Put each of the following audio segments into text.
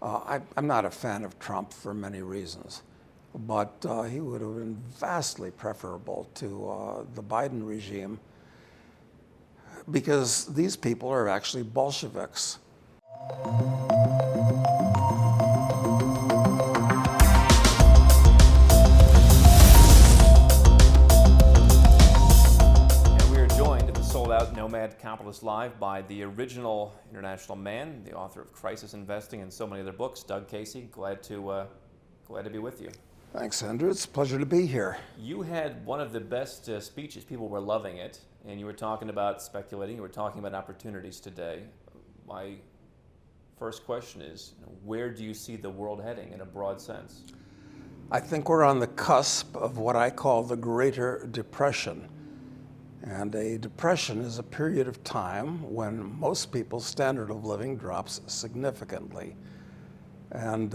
I'm not a fan of Trump for many reasons, but he would have been vastly preferable to the Biden regime because these people are actually Bolsheviks. Sold-out Nomad Capitalist Live by the original international man, the author of Crisis Investing and so many other books, Doug Casey. Glad to be with you. Thanks, Andrew. It's a pleasure to be here. You had one of the best speeches. People were loving it, and you were talking about speculating. You were talking about opportunities today. My first question is, where do you see the world heading in a broad sense? I think we're on the cusp of what I call the Greater Depression. And a depression is a period of time when most people's standard of living drops significantly. And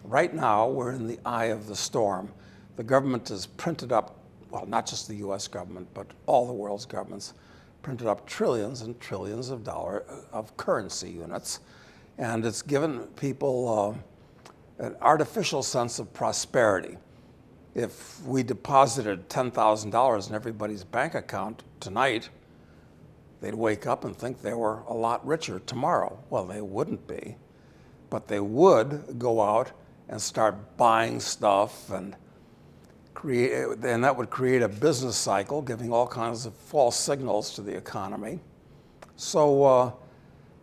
right now, we're in the eye of the storm. The government has printed up, well, not just the US government, but all the world's governments, printed up trillions and trillions of dollars of currency units. And it's given people an artificial sense of prosperity. If we deposited $10,000 in everybody's bank account tonight, they'd wake up and think they were a lot richer tomorrow. Well, they wouldn't be, but they would go out and start buying stuff and that would create a business cycle, giving all kinds of false signals to the economy. So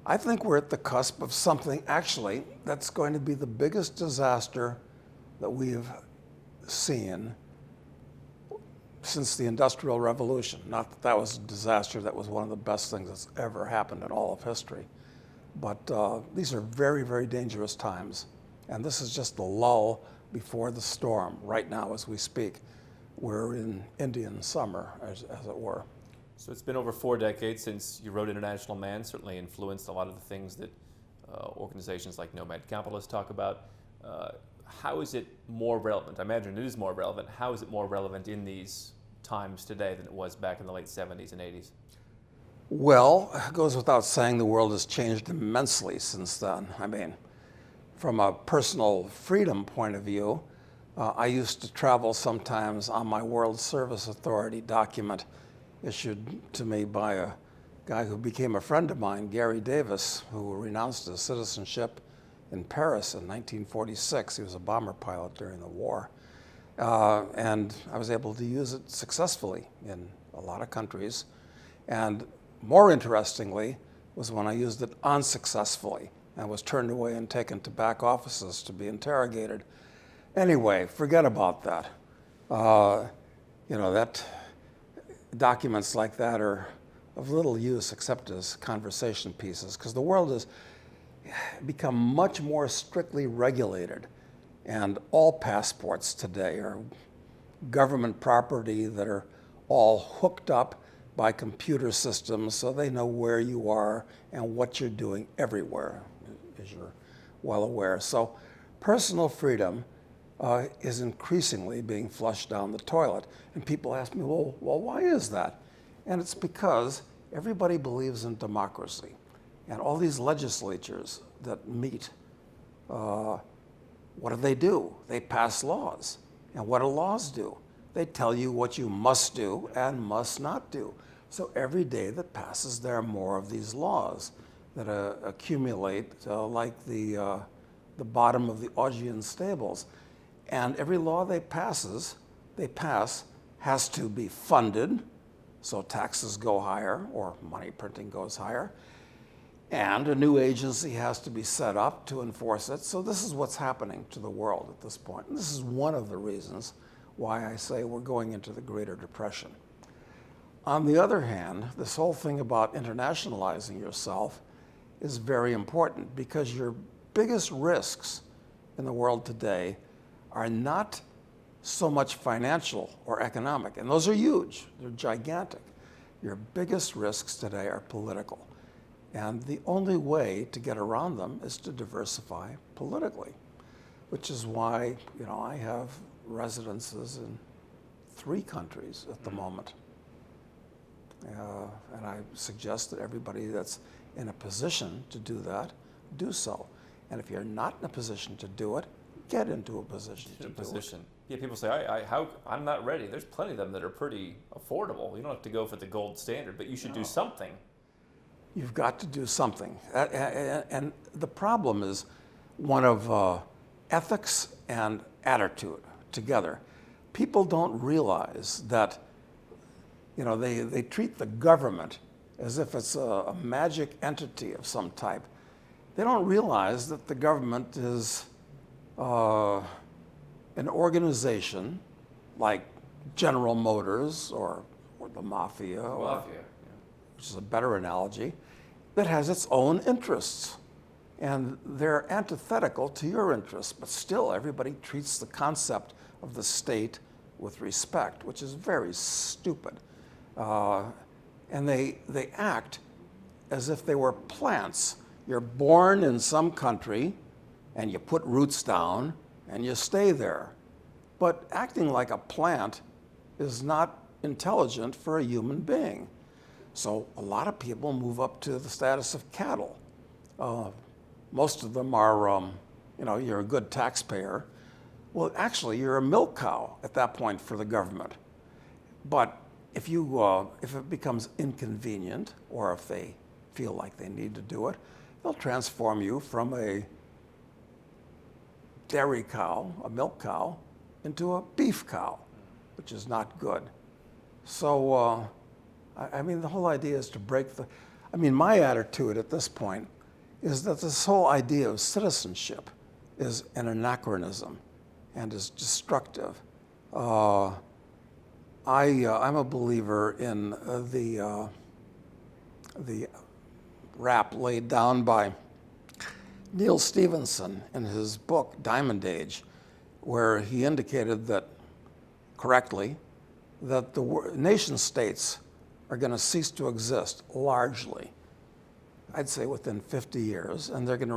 I think we're at the cusp of something actually that's going to be the biggest disaster that we've seen since the Industrial Revolution. Not that that was a disaster, that was one of the best things that's ever happened in all of history. But these are very, very dangerous times. And this is just the lull before the storm. Right now, as we speak, we're in Indian summer, as it were. So it's been over 4 decades since you wrote International Man, certainly influenced a lot of the things that organizations like Nomad Capitalist talk about. How is it more relevant? I imagine it is more relevant. How is it more relevant in these times today than it was back in the late 70s and 80s? Well, it goes without saying the world has changed immensely since then. I mean, from a personal freedom point of view, I used to travel sometimes on my World Service Authority document issued to me by a guy who became a friend of mine, Gary Davis, who renounced his citizenship in Paris in 1946. He was a bomber pilot during the war. And I was able to use it successfully in a lot of countries. And more interestingly was when I used it unsuccessfully and was turned away and taken to back offices to be interrogated. Anyway, forget about that. That documents like that are of little use except as conversation pieces, because the world has become much more strictly regulated, and all passports today are government property that are all hooked up by computer systems so they know where you are and what you're doing everywhere, as you're well aware. So personal freedom is increasingly being flushed down the toilet. And people ask me, well, why is that? And it's because everybody believes in democracy. And all these legislatures that meet, what do? They pass laws. And what do laws do? They tell you what you must do and must not do. So every day that passes, there are more of these laws that accumulate like the bottom of the Augean stables. And every law they pass has to be funded, so taxes go higher or money printing goes higher. And a new agency has to be set up to enforce it. So this is what's happening to the world at this point. And this is one of the reasons why I say we're going into the Greater Depression. On the other hand, this whole thing about internationalizing yourself is very important, because your biggest risks in the world today are not so much financial or economic, and those are huge, they're gigantic. Your biggest risks today are political. And the only way to get around them is to diversify politically, which is why, I have residences in 3 countries at the moment. And I suggest that everybody that's in a position to do that, do so. And if you're not in a position to do it, get into a position to do it. Yeah, people say, I'm not ready. There's plenty of them that are pretty affordable. You don't have to go for the gold standard, but you should do something. You've got to do something. And the problem is one of ethics and attitude together. People don't realize that, they treat the government as if it's a magic entity of some type. They don't realize that the government is an organization like General Motors or the mafia, which is a better analogy, that has its own interests. And they're antithetical to your interests, but still everybody treats the concept of the state with respect, which is very stupid. And they act as if they were plants. You're born in some country, and you put roots down, and you stay there. But acting like a plant is not intelligent for a human being. So a lot of people move up to the status of cattle. Most of them are, you're a good taxpayer. Well, actually, you're a milk cow at that point for the government. But if it becomes inconvenient, or if they feel like they need to do it, they'll transform you from a dairy cow, a milk cow, into a beef cow, which is not good. So, the whole idea is to break my attitude at this point is that this whole idea of citizenship is an anachronism and is destructive. I'm a believer in the rap laid down by Neil Stephenson in his book, Diamond Age, where he indicated that, correctly, that the nation states are going to cease to exist largely, I'd say within 50 years, and they're going to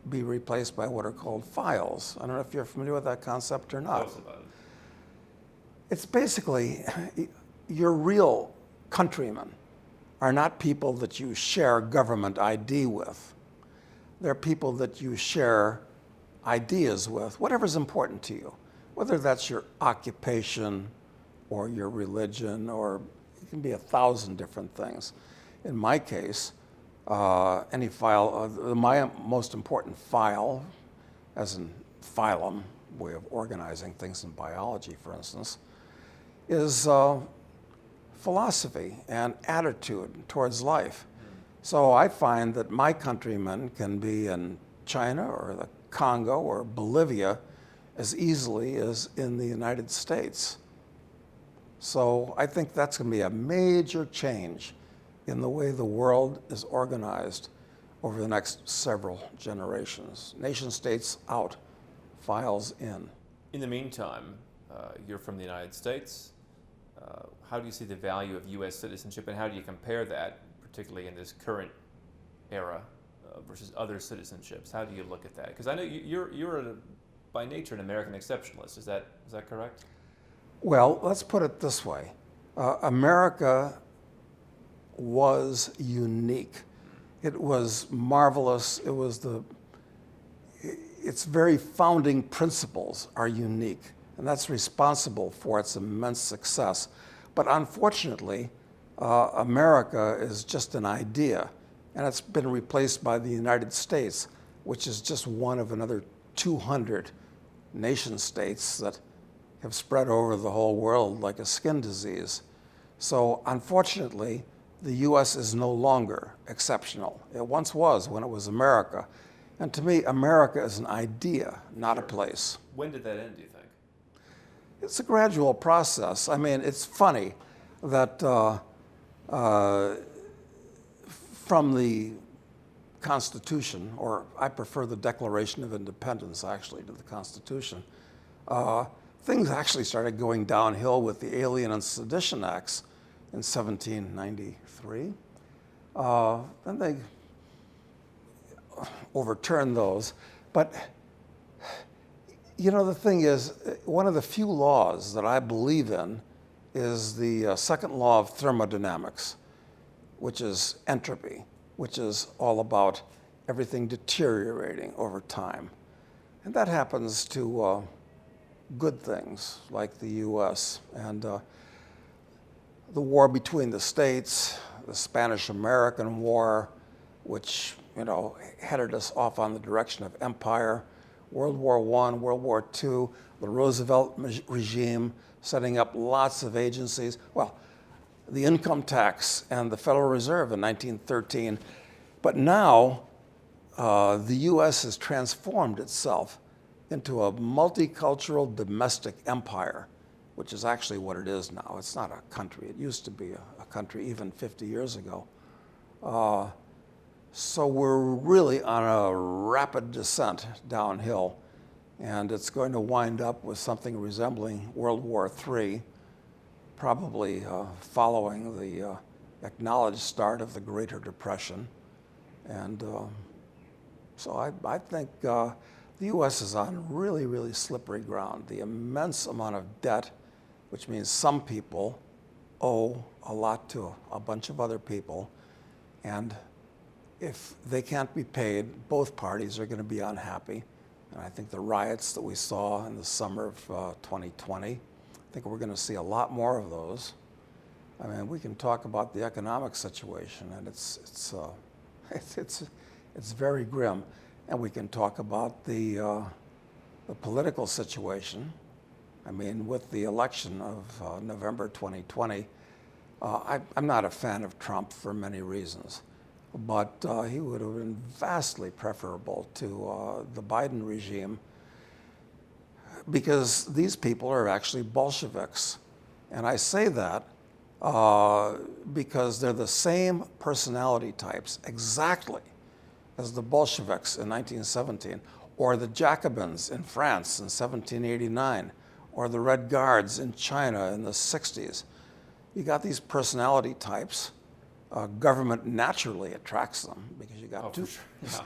be replaced by what are called files. I don't know if you're familiar with that concept or not. It's basically your real countrymen are not people that you share government ID with. They're people that you share ideas with, whatever's important to you, whether that's your occupation or your religion, or it can be 1,000 different things. In my case, any file, my most important file, as in phylum, way of organizing things in biology, for instance, is philosophy and attitude towards life. So I find that my countrymen can be in China or the Congo or Bolivia as easily as in the United States. So I think that's going to be a major change in the way the world is organized over the next several generations. Nation states out, files in. In the meantime, you're from the United States. How do you see the value of U.S. citizenship, and how do you compare that, particularly in this current era, versus other citizenships? How do you look at that? Because I know you're by nature an American exceptionalist. Is that correct? Well, let's put it this way. America was unique. It was marvelous. Its very founding principles are unique, and that's responsible for its immense success. But unfortunately, America is just an idea, and it's been replaced by the United States, which is just one of another 200 nation states that have spread over the whole world like a skin disease. So unfortunately, the US is no longer exceptional. It once was when it was America. And to me, America is an idea, not a place. When did that end, do you think? It's a gradual process. It's funny that from the Constitution, or I prefer the Declaration of Independence actually to the Constitution, things actually started going downhill with the Alien and Sedition Acts in 1793. Then they overturned those. But, the thing is, one of the few laws that I believe in is the second law of thermodynamics, which is entropy, which is all about everything deteriorating over time. And that happens to good things like the U.S. and the war between the states, the Spanish-American War, which headed us off on the direction of empire, World War I, World War II, the Roosevelt regime, setting up lots of agencies. Well, the income tax and the Federal Reserve in 1913. But now the U.S. has transformed itself into a multicultural domestic empire, which is actually what it is now. It's not a country. It used to be a country even 50 years ago. So we're really on a rapid descent downhill, and it's going to wind up with something resembling World War III, probably following the acknowledged start of the Greater Depression. And so I think the U.S. is on really, really slippery ground. The immense amount of debt, which means some people owe a lot to a bunch of other people, and if they can't be paid, both parties are going to be unhappy. And I think the riots that we saw in the summer of 2020, I think we're going to see a lot more of those. I mean, we can talk about the economic situation, and it's very grim. And we can talk about the political situation. I mean, with the election of November 2020, I'm not a fan of Trump for many reasons, but he would have been vastly preferable to the Biden regime, because these people are actually Bolsheviks. And I say that because they're the same personality types exactly as the Bolsheviks in 1917, or the Jacobins in France in 1789, or the Red Guards in China in the 60s. You got these personality types. Government naturally attracts them because you got two. For sure.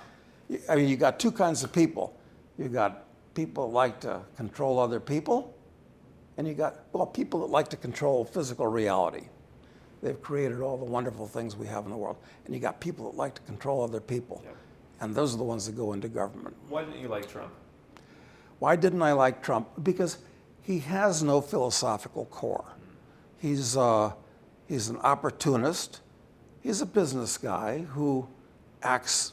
Yeah. I mean, you got two kinds of people. You got people that like to control other people, and you got people that like to control physical reality. They've created all the wonderful things we have in the world, and you got people that like to control other people. Yep. And those are the ones that go into government. Why didn't you like Trump? Why didn't I like Trump? Because he has no philosophical core. He's an opportunist. He's a business guy who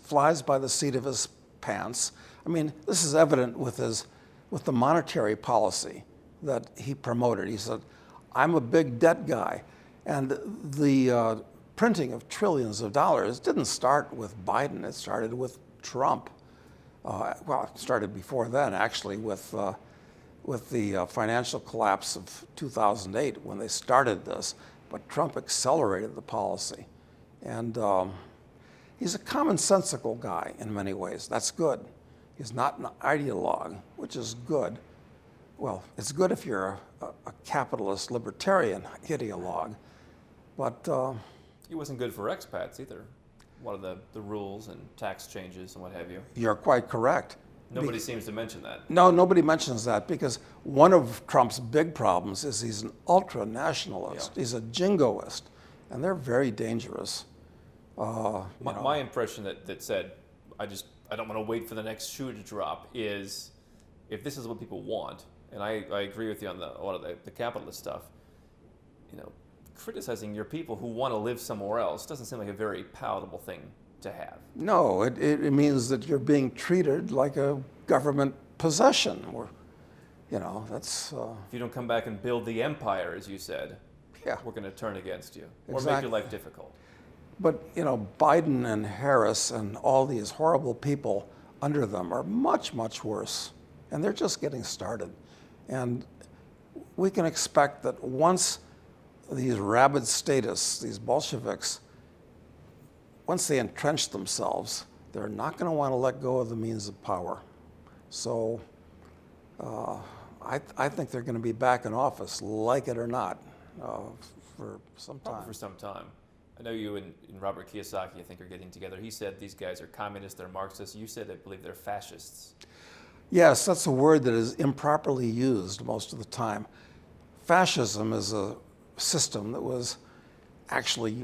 flies by the seat of his pants. I mean, this is evident with the monetary policy that he promoted. He said, I'm a big debt guy. And the printing of trillions of dollars didn't start with Biden. It started with Trump. Well, it started before then, actually, with the financial collapse of 2008 when they started this. But Trump accelerated the policy. And he's a commonsensical guy in many ways. That's good. He's not an ideologue, which is good. Well, it's good if you're a capitalist libertarian ideologue. But He wasn't good for expats either. One of the rules and tax changes and what have you. you're quite correct. Nobody seems to mention that. No, nobody mentions that because one of Trump's big problems is he's an ultra-nationalist. Yeah. He's a jingoist, and they're very dangerous. My impression that said, I don't want to wait for the next shoe to drop is, if this is what people want, and I agree with you on a lot of the capitalist stuff, criticizing your people who want to live somewhere else doesn't seem like a very palatable thing to have. No, it means that you're being treated like a government possession. Or, that's If you don't come back and build the empire, as you said, yeah. we're going to turn against you or make Exactly. your life difficult. But Biden and Harris and all these horrible people under them are much, much worse, and they're just getting started. And we can expect that once these rabid statists, these Bolsheviks, once they entrench themselves, they're not going to want to let go of the means of power. So I think they're going to be back in office, like it or not, for some time. Probably for some time. I know you and Robert Kiyosaki, I think, are getting together. He said these guys are communists, they're Marxists. You said, I believe, they're fascists. Yes, that's a word that is improperly used most of the time. Fascism is a system that was actually,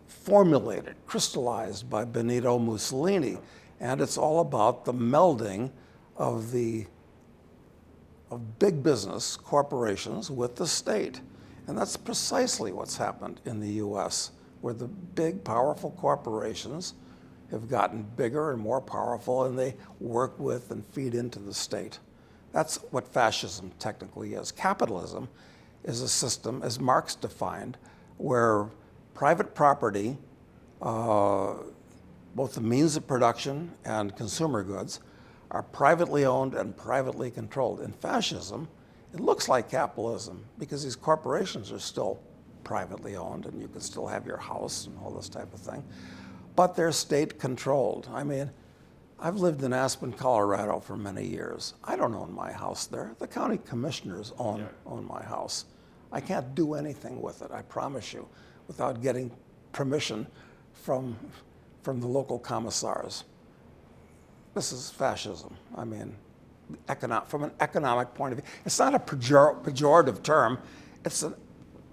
formulated, crystallized by Benito Mussolini. And it's all about the melding of big business corporations with the state. And that's precisely what's happened in the US, where the big, powerful corporations have gotten bigger and more powerful, and they work with and feed into the state. That's what fascism technically is. Capitalism is a system, as Marx defined, where private property, both the means of production and consumer goods, are privately owned and privately controlled. In fascism, it looks like capitalism because these corporations are still privately owned and you can still have your house and all this type of thing, but they're state controlled. I mean, I've lived in Aspen, Colorado for many years. I don't own my house there. The county commissioners own my house. I can't do anything with it, I promise you, without getting permission from the local commissars. This is fascism. I mean, from an economic point of view. It's not a pejorative term. It's a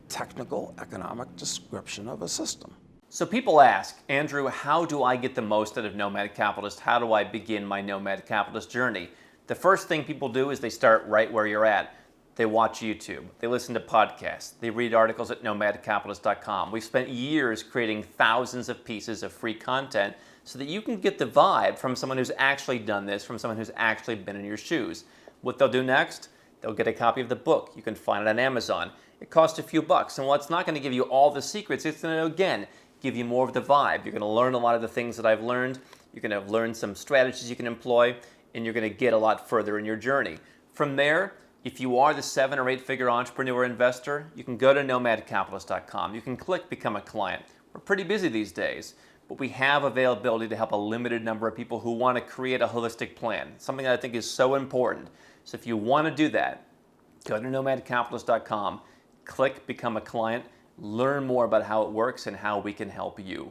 technical economic description of a system. So people ask, Andrew, how do I get the most out of Nomad Capitalist? How do I begin my Nomad Capitalist journey? The first thing people do is they start right where you're at. They watch YouTube, they listen to podcasts, they read articles at nomadcapitalist.com. We've spent years creating thousands of pieces of free content so that you can get the vibe from someone who's actually done this, from someone who's actually been in your shoes. What they'll do next, they'll get a copy of the book. You can find it on Amazon. It costs a few bucks, and while it's not going to give you all the secrets, it's going to, again, give you more of the vibe. You're going to learn a lot of the things that I've learned. You're going to learn some strategies you can employ, and you're going to get a lot further in your journey. From there, if you are the 7 or 8 figure entrepreneur investor, you can go to nomadcapitalist.com. You can click Become a Client. We're pretty busy these days, but we have availability to help a limited number of people who want to create a holistic plan, something that I think is so important. So if you want to do that, go to nomadcapitalist.com, click Become a Client, learn more about how it works and how we can help you.